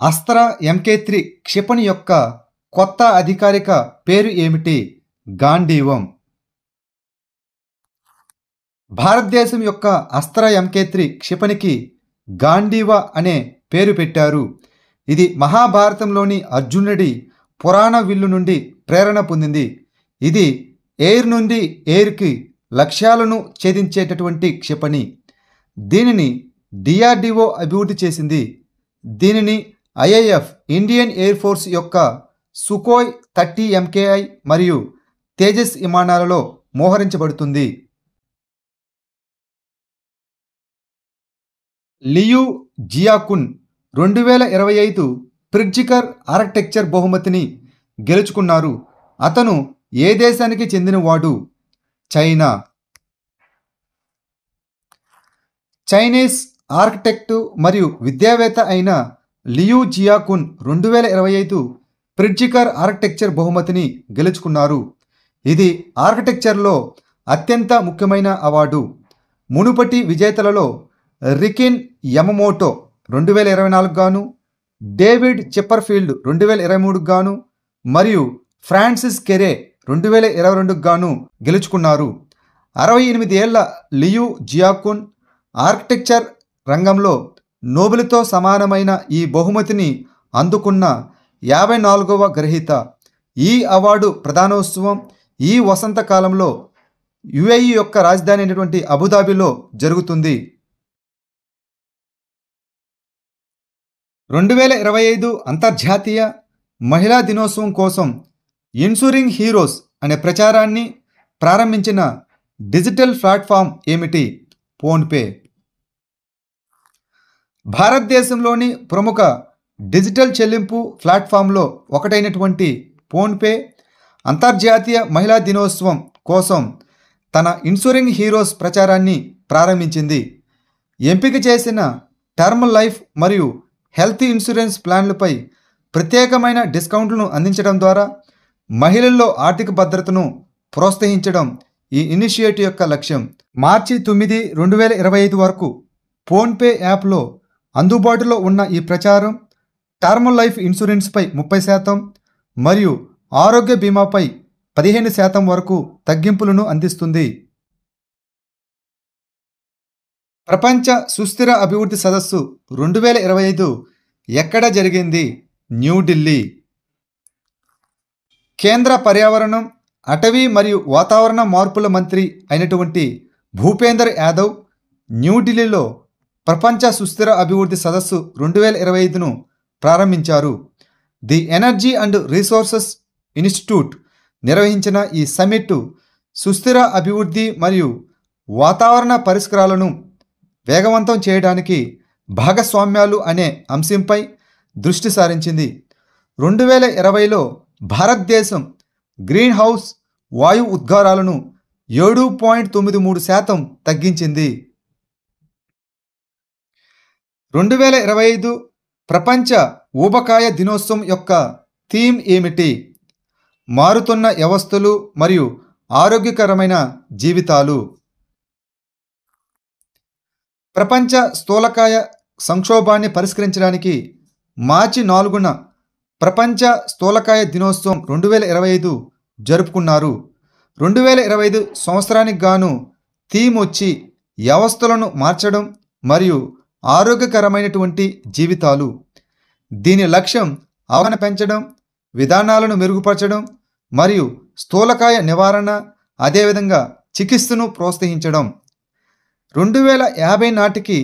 Astra MK3 క్షిపణి యొక్క కొత్త అధికారిక పేరు ఏమిటి? గాంధీవం. భారతదేశం యొక్క అస్త్రా MK3 క్షిపణికి గాంధీవా అనే పేరు పెట్టారు. ఇది మహాభారతంలోని అర్జునుడి పురాణ విల్లు నుండి ప్రేరణ పొందింది. ఇది ఎయిర్ నుండి ఎయిర్కి లక్ష్యాలను ఛేదించేటటువంటి క్షిపణి. దీనిని DRDO అభివృద్ధి చేసింది. దీనిని IAF ఇండియన్ ఎయిర్ ఫోర్స్ యొక్క సుఖోయ్ 30 MKI మరియు తేజస్ విమానాలలో మోహరించబడుతుంది. లియు జియాకున్ 2025 ప్రిట్జికర్ ఆర్కిటెక్చర్ బహుమతిని గెలుచుకున్నారు. అతను ఏ దేశానికి చెందినవాడు? చైనా. చైనీస్ ఆర్కిటెక్టు మరియు విద్యావేత్త అయిన లియు జియాకున్ 2025 ప్రిట్జికర్ ఆర్కిటెక్చర్ బహుమతిని గెలుచుకున్నారు. ఇది ఆర్కిటెక్చర్లో అత్యంత ముఖ్యమైన అవార్డు. మునుపటి విజేతలలో రికిన్ యమమోటో 2024 గాను, డేవిడ్ చిప్పర్ఫీల్డ్ 2023 గాను మరియు ఫ్రాన్సిస్ కెరే 2022 గాను గెలుచుకున్నారు. 68 ఏళ్ల లియు జియాకున్ ఆర్కిటెక్చర్ రంగంలో నోబెల్తో సమానమైన ఈ బహుమతిని అందుకున్న 54వ గ్రహీత. ఈ అవార్డు ప్రధానోత్సవం ఈ వసంతకాలంలో UAE యొక్క రాజధాని అయినటువంటి అబుదాబిలో జరుగుతుంది. 2025 అంతర్జాతీయ మహిళా దినోత్సవం కోసం ఇన్సూరింగ్ హీరోస్ అనే ప్రచారాన్ని ప్రారంభించిన డిజిటల్ ప్లాట్ఫామ్ ఏమిటి? ఫోన్పే. భారతదేశంలోని ప్రముఖ డిజిటల్ చెల్లింపు ప్లాట్ఫామ్లో ఒకటైనటువంటి ఫోన్పే అంతర్జాతీయ మహిళా దినోత్సవం కోసం తన ఇన్సూరింగ్ హీరోస్ ప్రచారాన్ని ప్రారంభించింది. ఎంపిక చేసిన టర్మ్ లైఫ్ మరియు హెల్త్ ఇన్సూరెన్స్ ప్లాన్లపై ప్రత్యేకమైన డిస్కౌంట్లను అందించడం ద్వారా మహిళల్లో ఆర్థిక భద్రతను ప్రోత్సహించడం ఈ ఇనిషియేటివ్ యొక్క లక్ష్యం. మార్చి 9, 2025 వరకు ఫోన్పే యాప్లో అందుబాటులో ఉన్న ఈ ప్రచారం టర్మ్ లైఫ్ ఇన్సూరెన్స్పై 30% మరియు ఆరోగ్య బీమాపై 15% వరకు తగ్గింపులను అందిస్తుంది. ప్రపంచ సుస్థిర అభివృద్ధి సదస్సు 2025 ఎక్కడ జరిగింది? న్యూఢిల్లీ. కేంద్ర పర్యావరణం, అటవీ మరియు వాతావరణ మార్పుల మంత్రి అయినటువంటి భూపేందర్ యాదవ్ న్యూఢిల్లీలో ప్రపంచ సుస్థిర అభివృద్ధి సదస్సు 2025ను ప్రారంభించారు. The energy and resources institute నిర్వహించిన ఈ సమ్మిట్ సుస్థిర అభివృద్ధి మరియు వాతావరణ పరిష్కారాలను వేగవంతం చేయడానికి భాగస్వామ్యాలు అనే అంశంపై దృష్టి సారించింది. 2020లో భారతదేశం గ్రీన్ హౌస్ వాయు ఉద్గారాలను 7.93% తగ్గించింది. 2025 ప్రపంచ ఊబకాయ దినోత్సవం యొక్క థీమ్ ఏమిటి? మారుతున్న వ్యవస్థలు మరియు ఆరోగ్యకరమైన జీవితాలు. ప్రపంచ స్థూలకాయ సంక్షోభాన్ని పరిష్కరించడానికి మార్చి 4న ప్రపంచ స్థూలకాయ దినోత్సవం 2025 జరుపుకున్నారు. 2025 సంవత్సరానికి గాను థీమ్ వచ్చి వ్యవస్థలను మార్చడం మరియు ఆరోగ్యకరమైనటువంటి జీవితాలు. దీని లక్ష్యం అవగాహన పెంచడం, విధానాలను మెరుగుపరచడం మరియు స్థూలకాయ నివారణ, అదేవిధంగా చికిత్సను ప్రోత్సహించడం. 2050 నాటికి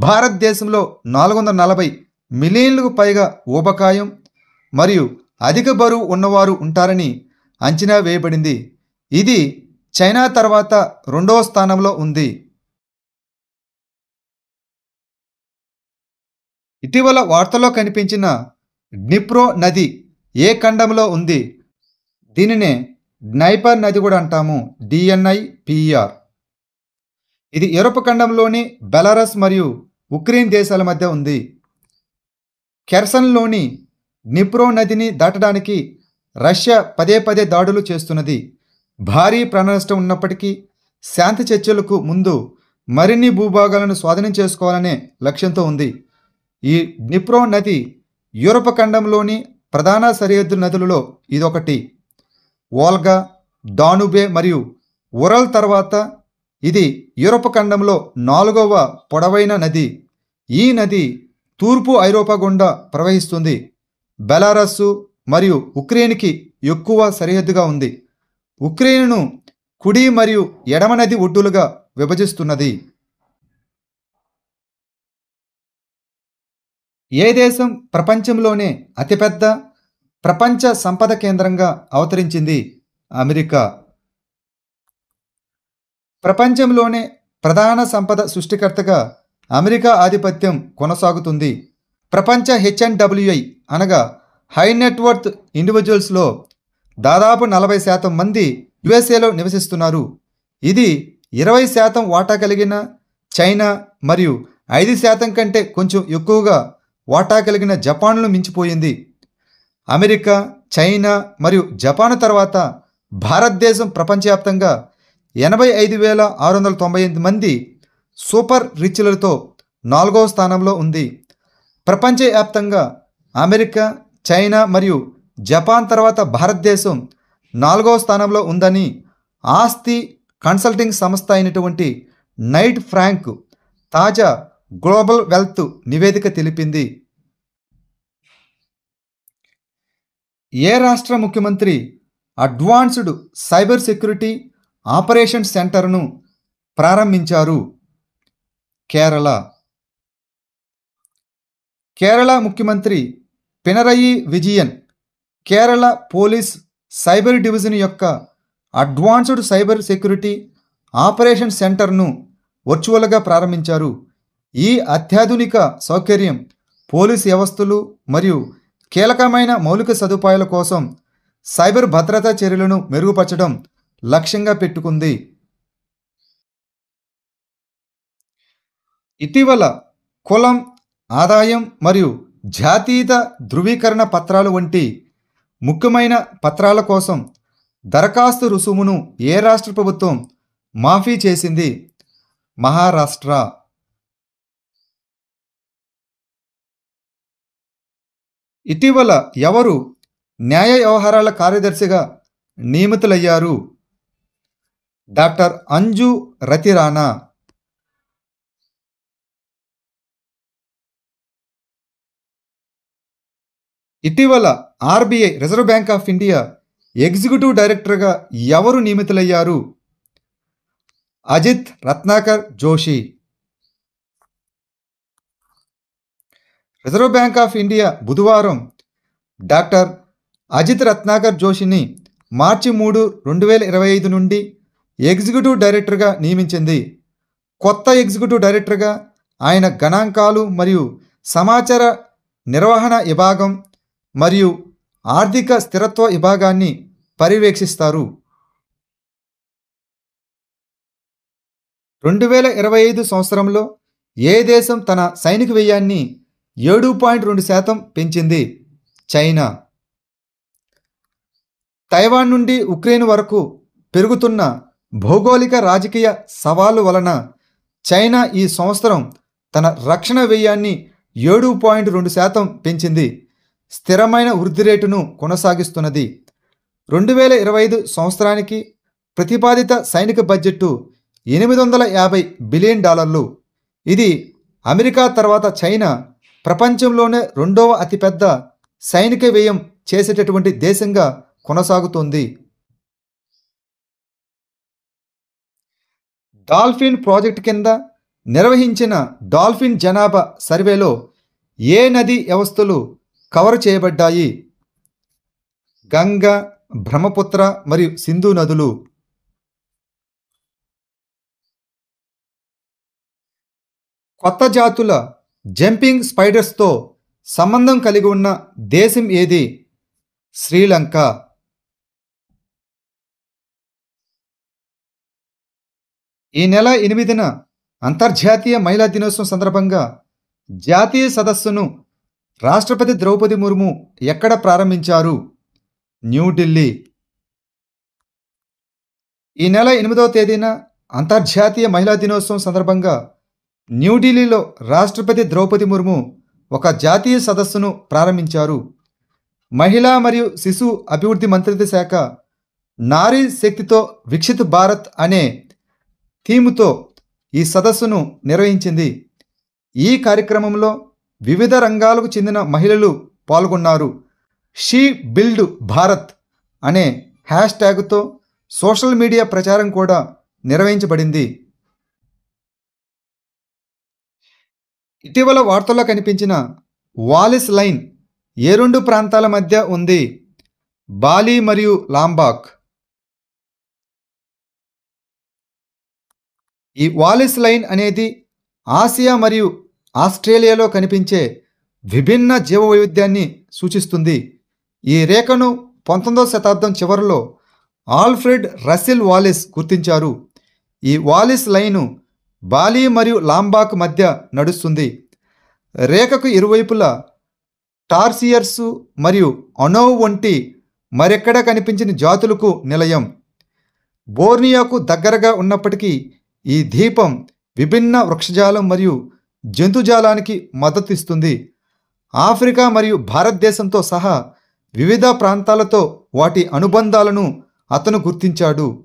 భారతదేశంలో 440 మిలియన్లకు పైగా ఊబకాయం మరియు అధిక బరువు ఉన్నవారు ఉంటారని అంచనా వేయబడింది. ఇది చైనా తర్వాత 2వ స్థానంలో ఉంది. ఇటీవల వార్తల్లో కనిపించిన డ్నిప్రో నది ఏ ఖండంలో ఉంది? దీనినే డ్నైపర్ నది కూడా అంటాము, DNIPR. ఇది యూరప్ ఖండంలోని బెలారస్ మరియు ఉక్రెయిన్ దేశాల మధ్య ఉంది. కెర్సన్లోని డ్నిప్రో నదిని దాటడానికి రష్యా పదే దాడులు చేస్తున్నది. భారీ ప్రాణనష్టం ఉన్నప్పటికీ శాంతి చర్చలకు ముందు మరిన్ని భూభాగాలను స్వాధీనం చేసుకోవాలనే లక్ష్యంతో ఉంది. ఈ డ్నిప్రో నది యూరప్ ఖండంలోని ప్రధాన సరిహద్దు నదులలో ఇదొకటి. వోల్గా, డానుబే మరియు ఉరల్ తర్వాత ఇది యూరప్ ఖండంలో 4వ పొడవైన నది. ఈ నది తూర్పు ఐరోపా గుండా ప్రవహిస్తుంది. బెలారస్సు మరియు ఉక్రెయిన్కి ఎక్కువ సరిహద్దుగా ఉంది. ఉక్రెయిన్ను కుడి మరియు ఎడమ నది ఒడ్డులుగా విభజిస్తున్నది. ఏ దేశం ప్రపంచంలోనే అతిపెద్ద ప్రపంచ సంపద కేంద్రంగా అవతరించింది? అమెరికా. ప్రపంచంలోనే ప్రధాన సంపద సృష్టికర్తగా అమెరికా ఆధిపత్యం కొనసాగుతుంది. ప్రపంచ హెచ్ఎన్డబ్ల్యూఐ అనగా హై నెట్వర్త్ ఇండివిజువల్స్లో దాదాపు 40% మంది యుఎస్ఏలో నివసిస్తున్నారు. ఇది 20% వాటా కలిగిన చైనా మరియు 5% కంటే కొంచెం ఎక్కువగా వాటా కలిగిన జపాన్ను మించిపోయింది. అమెరికా, చైనా మరియు జపాన్ తర్వాత భారతదేశం ప్రపంచవ్యాప్తంగా 85,698 మంది సూపర్ రిచ్లతో 4వ స్థానంలో ఉంది. ప్రపంచవ్యాప్తంగా అమెరికా, చైనా మరియు జపాన్ తర్వాత భారతదేశం 4వ స్థానంలో ఉందని ఆస్తి కన్సల్టింగ్ సంస్థ అయినటువంటి నైట్ ఫ్రాంక్ తాజా గ్లోబల్ వెల్త్ నివేదిక తెలిపింది. ఏ రాష్ట్ర ముఖ్యమంత్రి అడ్వాన్స్డ్ సైబర్ సెక్యూరిటీ ఆపరేషన్ సెంటర్ను ప్రారంభించారు? కేరళ. కేరళ ముఖ్యమంత్రి Pinarayi Vijayan Kerala police cyber division యొక్క అడ్వాన్స్డ్ సైబర్ సెక్యూరిటీ ఆపరేషన్ సెంటర్ను వర్చువల్గా ప్రారంభించారు. ఈ అత్యాధునిక సౌకర్యం పోలీస్ వ్యవస్థలు మరియు కీలకమైన మౌలిక సదుపాయాల కోసం సైబర్ భద్రతా చర్యలను మెరుగుపరచడం లక్ష్యంగా పెట్టుకుంది. ఇటీవల కులం, ఆదాయం మరియు జాతీయత ధృవీకరణ పత్రాలు వంటి ముఖ్యమైన పత్రాల కోసం దరఖాస్తు రుసుమును ఏ రాష్ట్ర ప్రభుత్వం మాఫీ చేసింది? మహారాష్ట్ర. ఇటీవల ఎవరు న్యాయ వ్యవహారాల కార్యదర్శిగా నియమితులయ్యారు? డాక్టర్ అంజు రతిరాణా. ఇటీవల RBI reserve bank of India executive డైరెక్టర్గా ఎవరు నియమితులయ్యారు? Ajit Ratnakar Joshi. Reserve bank of India బుధవారం డాక్టర్ అజిత్ రత్నాకర్ జోషిని మార్చి 3, 2025 నుండి ఎగ్జిక్యూటివ్ డైరెక్టర్గా నియమించింది. కొత్త ఎగ్జిక్యూటివ్ డైరెక్టర్గా ఆయన గణాంకాలు మరియు సమాచార నిర్వహణ విభాగం మరియు ఆర్థిక స్థిరత్వ విభాగాన్ని పర్యవేక్షిస్తారు. 2025 సంవత్సరంలో ఏ దేశం తన సైనిక వ్యయాన్ని 7.2% పెంచింది? చైనా. తైవాన్ నుండి ఉక్రెయిన్ వరకు పెరుగుతున్న భౌగోళిక రాజకీయ సవాలు వలన చైనా ఈ సంవత్సరం తన రక్షణ వ్యయాన్ని 7.2% పెంచింది. స్థిరమైన వృద్ధి రేటును కొనసాగిస్తున్నది. 2025 సంవత్సరానికి ప్రతిపాదిత సైనిక బడ్జెట్టు $850 బిలియన్. ఇది అమెరికా తర్వాత చైనా ప్రపంచంలోనే 2వ అతిపెద్ద సైనిక వ్యయం చేసేటటువంటి దేశంగా కొనసాగుతోంది. డాల్ఫిన్ ప్రాజెక్ట్ కింద నిర్వహించిన డాల్ఫిన్ జనాభా సర్వేలో ఏ నదీ వ్యవస్థలు కవర్ చేయబడ్డాయి? గంగా, బ్రహ్మపుత్ర మరియు సింధు నదులు. కొత్త జాతుల జంపింగ్ స్పైడర్స్తో సంబంధం కలిగి ఉన్న దేశం ఏది? శ్రీలంక. ఈ నెల 8న అంతర్జాతీయ మహిళా దినోత్సవం సందర్భంగా జాతీయ సదస్సును రాష్ట్రపతి ద్రౌపది ముర్ము ఎక్కడ ప్రారంభించారు? న్యూఢిల్లీ. ఈ నెల 8వ తేదీన అంతర్జాతీయ మహిళా దినోత్సవం సందర్భంగా న్యూఢిల్లీలో రాష్ట్రపతి ద్రౌపది ముర్ము ఒక జాతీయ సదస్సును ప్రారంభించారు. మహిళా మరియు శిశు అభివృద్ధి మంత్రిత్వ శాఖ నారీ శక్తితో వికసిత్ భారత్ అనే థీముతో ఈ సదస్సును నిర్వహించింది. ఈ కార్యక్రమంలో వివిధ రంగాలకు చెందిన మహిళలు పాల్గొన్నారు. షీ బిల్డ్ భారత్ అనే హ్యాష్ ట్యాగ్తో సోషల్ మీడియా ప్రచారం కూడా నిర్వహించబడింది. ఇటీవల వార్తల్లో కనిపించిన వాలిస్ లైన్ ఏ రెండు ప్రాంతాల మధ్య ఉంది? బాలి మరియు లాంబాక్. ఈ వాలిస్ లైన్ అనేది ఆసియా మరియు ఆస్ట్రేలియాలో కనిపించే విభిన్న జీవవైవిధ్యాన్ని సూచిస్తుంది. ఈ రేఖను 19వ శతాబ్దం చివరిలో ఆల్ఫ్రెడ్ రసిల్ వాలిస్ గుర్తించారు. ఈ వాలిస్ లైను బాలి మరియు లాంబాక్ మధ్య నడుస్తుంది. రేఖకు ఇరువైపులా టార్సియర్సు మరియు అనోవ్ వంటి మరెక్కడ కనిపించిన జాతులకు నిలయం. బోర్నియోకు దగ్గరగా ఉన్నప్పటికీ ఈ ద్వీపం విభిన్న వృక్షజాలం మరియు జంతుజాలానికి మద్దతిస్తుంది. ఆఫ్రికా మరియు భారతదేశంతో సహా వివిధ ప్రాంతాలతో వాటి అనుబంధాలను అతను గుర్తించాడు.